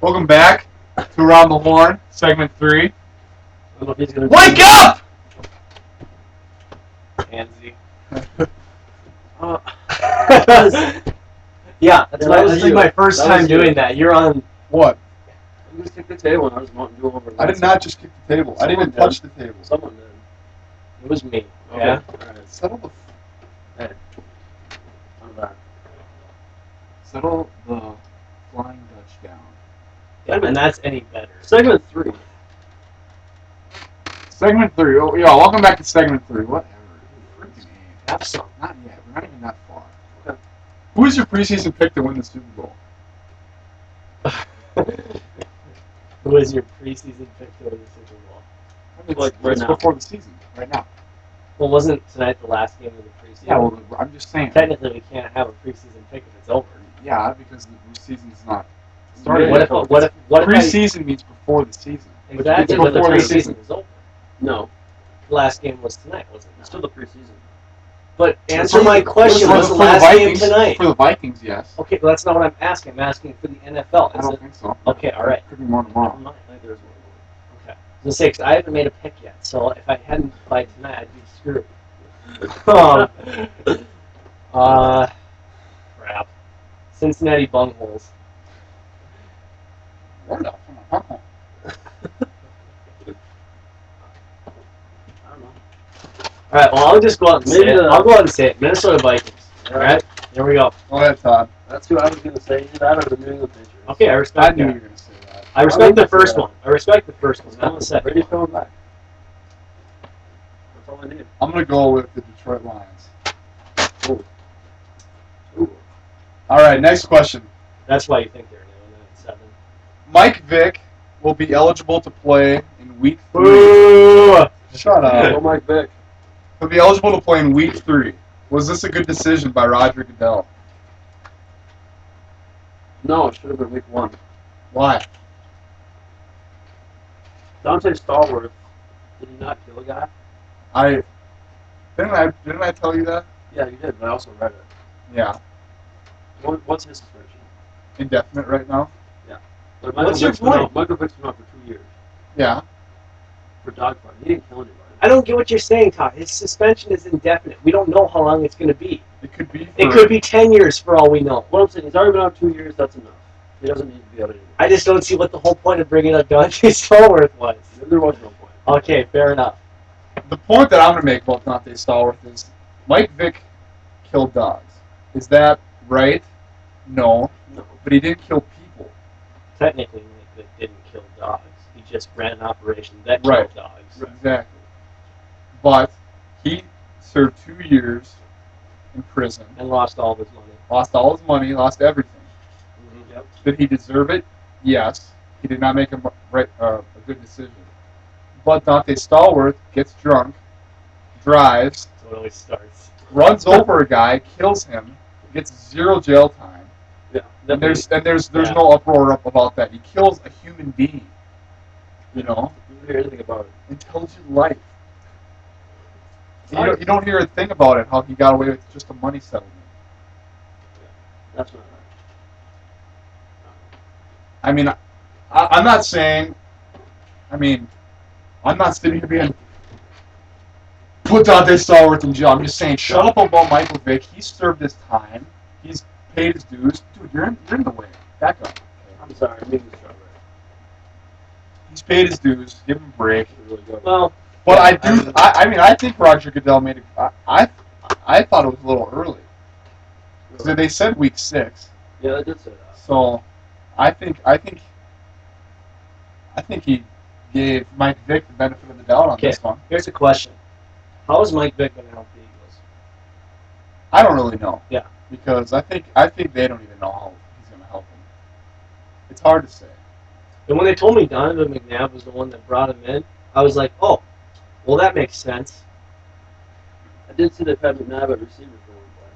Welcome back to Around the Horn, segment 3. I don't know if he's gonna Wake up! Handsy. Yeah, that's you. my first That time was you. doing that. You're on. What? I just kicked the table and I was Mountain Dew over. I did not just kick the table. I didn't even touch the table. Someone did. It was me. Okay. Yeah. Alright. Settle the I'm back. settle the Flying Dutch down. And that's any better. Segment 3. Segment 3. Oh, yeah, welcome back to segment 3. Whatever. Freaking A. Have some. Not yet. We're not even that far. Okay. Who is your preseason pick to win the Super Bowl? Who is your preseason pick to win the Super Bowl? It's, Like, right it's now. before the season. Right now. Well, wasn't tonight the last game of the preseason? Yeah, well, I'm just saying. Technically, we can't have a preseason pick if it's over. Yeah, because the season's not What started. if I, Preseason means before the season. exactly It's when the before the preseason season. is over? No. The last game was tonight, wasn't It's it? still the preseason. But answer my question. For What's the the last game Vikings, tonight? For the Vikings, yes. Okay, well, that's not what I'm asking. I'm asking for the NFL. I Is don't it? think so. Okay, all right. Could be more Never tomorrow. mind. I think there's one. Okay. I was gonna say, 'cause I haven't made a pick yet, so if I hadn't by tonight, I'd be screwed. Crap. Cincinnati bungholes. What the fuck? I don't know. All right. Well, I'll just go out and say Maybe it. I'll go out and say it. Minnesota Vikings. All right. Here we go. Go ahead, Todd. That's who I was going to say. Either that or the New England Patriots. Okay, I I respect knew you that. were going to say that. I respect the I first that. one. I respect the first one, not the second. Brady's one. coming back. That's all I need. I'm going to go with the Detroit Lions. Ooh. Ooh. All right, next question. That's why you think they're doing it at 7. Mike Vick will be eligible to play in Week 3. Boo! Shut Oh, up. Mike Vick. He'll be eligible to play in Week 3. Was this a good decision by Roger Goodell? No, it should have been week 1. Why? Dante Stallworth, did he not kill a guy? Didn't I tell you that? Yeah, you did, but I also read it. Yeah. What's his suspension? Indefinite right now. But What's your Vick's been out- point? Michael Vick's been out for 2 years Yeah. for dogfighting. He didn't kill anybody. I don't get what you're saying, Todd. His suspension is indefinite. We don't know how long it's going to be. It could be. It could be 10 years for all we know. What I'm saying, he's already been out 2 years. That's enough. He doesn't need to be out anymore. I just don't see what the whole point of bringing up Dante Stallworth was. There was no point. Okay, fair enough. The point that I'm going to make about Dante Stallworth is Mike Vick killed dogs. Is that right? No. No. But he didn't kill people. Technically, Mike Vick didn't kill dogs. He just ran an operation that killed Right. dogs. Exactly. But he served 2 years in prison, And lost all of his money. lost all his money, lost everything. Yep. Did he deserve it? Yes. He did not make a good decision. But Dante Stallworth gets drunk, drives, That's how it always starts. runs over a guy, kills him, gets 0 jail time. Yeah. And there's Yeah. no uproar up about that. He kills a human being. You know, You didn't hear anything about it. intelligent life. You don't hear a thing about it. How he got away with just a money settlement. That's not right. I mean, I'm not saying. I mean, I'm not sitting here being put Dante Stallworth in jail. I'm just saying, shut up about Michael Vick. He served his time. He's paid his dues. Dude, you're in the way. Back up. I'm sorry. I'm being strawberry. He's paid his dues. Give him a break. Really good. Well, But I think Roger Goodell made it. I thought it was a little early. So they said week 6. Yeah, they did say that. So I think he gave Mike Vick the benefit of the doubt on Okay. this one. here's a question. How is Mike Vick going to help the Eagles? I don't really know. Yeah. Because I think they don't even know how he's going to help him. It's hard to say. And when they told me Donovan McNabb was the one that brought him in, I was like, oh, well, that makes sense. I did see they've had McNabb at receiver for one play.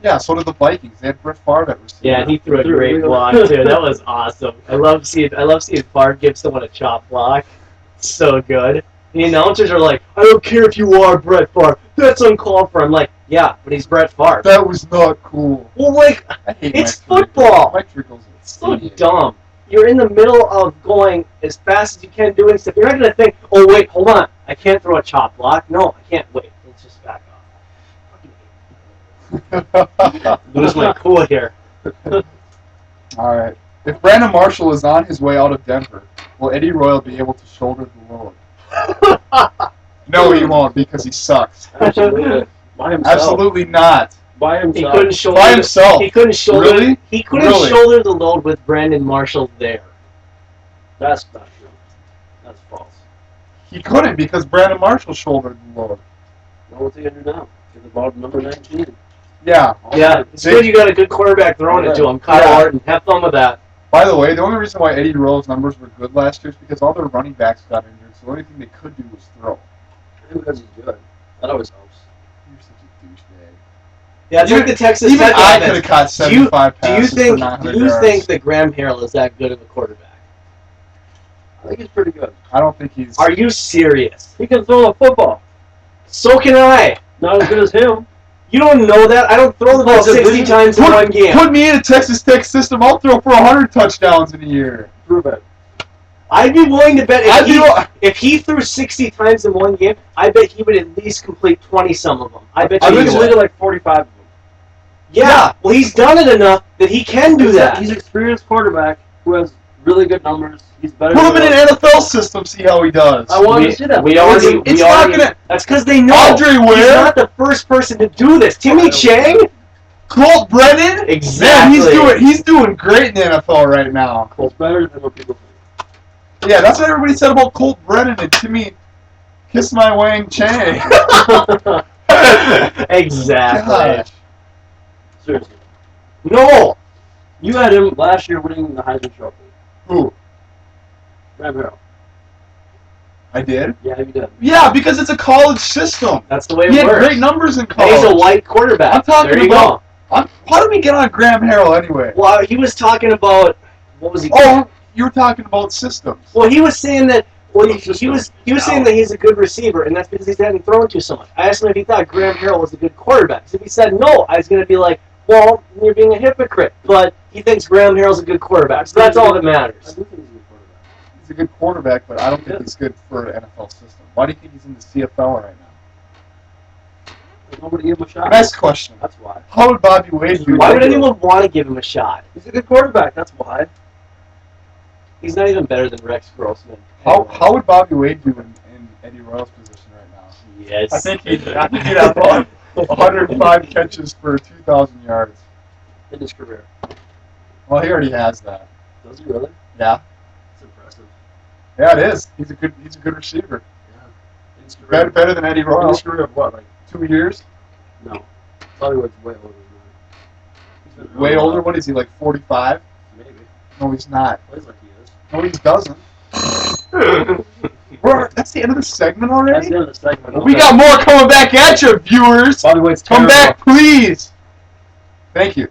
Yeah. So did the Vikings. They had Brett Favre at receiver. Yeah, and he threw a Threw a great real- block too. That was awesome. I love seeing Favre give someone a chop block. So good. The announcers are like, I don't care if you are Brett Favre. That's uncalled for. I'm like, yeah, but he's Brett Favre. That was not cool. Well, like, I hate it's Mike Tirico. football. Mike Tirico's it's so idiot. dumb. you're in the middle of going as fast as you can doing stuff. You're not gonna think, oh wait, hold on, I can't throw a chop block. No, I can't wait. Let's just back off. Lose my cool here. All right. If Brandon Marshall is on his way out of Denver, will Eddie Royal be able to shoulder the load? No, he won't because he sucks. Absolutely. By himself. Absolutely not. By He himself. couldn't shoulder. By himself. He couldn't shoulder. Really? He couldn't Really? shoulder the load with Brandon Marshall there. That's not true. That's false. He couldn't because Brandon Marshall shouldered the load. Now what's he gonna do now? Get the ball to number 19. Yeah. Yeah, it's good you got a good quarterback throwing it to him. Kyle Yeah. Orton. Have fun with that. By the way, the only reason why Eddie Royal's numbers were good last year is because all their running backs got injured, so the only thing they could do was throw. And because he's good. That always helps. You're such a douchebag. Yeah, it's like the Texas Even Tech I offense. could have caught Do you 75 passes for think? 900 Do you yards. think that Graham Harrell is that good of a quarterback? I think he's pretty good. I don't think he's... Are you serious? He can throw a football. So can I. Not as good as him. You don't know that? I don't throw the ball Well, 60 times in one game. Put me in a Texas Tech system, I'll throw for 100 touchdowns in a year. Prove it. I'd be willing to bet I'd if he threw 60 times in one game, I bet he would at least complete 20 some of them. I bet I you bet he he would. did like 45 of them. Yeah, well, he's done it enough that he can do that. He's an experienced quarterback who has really good numbers. He's better Put him than in an NFL system, see how he does. I want to see that. We already. It's we not already gonna- That's because they know. Andre He's Ware, not the first person to do this. Timmy Chang? Colt Brennan. Man, Exactly. he's doing great in the NFL right now. Cole's better than what people think. Yeah, that's what everybody said about Colt Brennan and Timmy Kiss My Wang Chang. Exactly. Gosh. Seriously. No. You had him last year winning the Heisman Trophy. Who? Graham Harrell. I did? Yeah, you did. Yeah, because it's a college system. That's the way He it had works. great numbers in And college. he's a white quarterback. I'm talking there you about- go. How did we get on Graham Harrell anyway? Well, he was talking about what was he? Oh, you were talking about systems. Well, he was saying that. Well, he was Now. saying that he's a good receiver, and that's because he's hadn't thrown to so much. I asked him if he thought Graham Harrell was a good quarterback. So if he said no, I was going to be like, well, you're being a hypocrite. But he thinks Graham Harrell's a good quarterback, so that's all that I matters. do think he's a good quarterback. He's a good quarterback, but I don't think he's good for an NFL system. Why do you think he's in the CFL right now? Nobody gave him a shot. Next question. That's why. How would Bobby Wade do? Why would anyone want to give him a shot? He's a good quarterback. That's why. He's not even better than Rex Grossman. How would Bobby Wade do in Eddie Royal's position right now? Yes. I think he'd have 105 catches for 2,000 yards. In his career. Well, he already has that. Does he really? Yeah. It's impressive. Yeah, it is. He's a good receiver. Yeah. In his career. Better than Eddie In Royal. his career of what? Like, 2 years. no. Hollywood's way older than that. Way older. What is he, like 45? Maybe. No, he's not. Plays like he is. No, he doesn't. That's the end of the segment That's already? the end of the segment. We got more coming back at you, viewers. Bobby Wade's Come terrible. back, please. Thank you.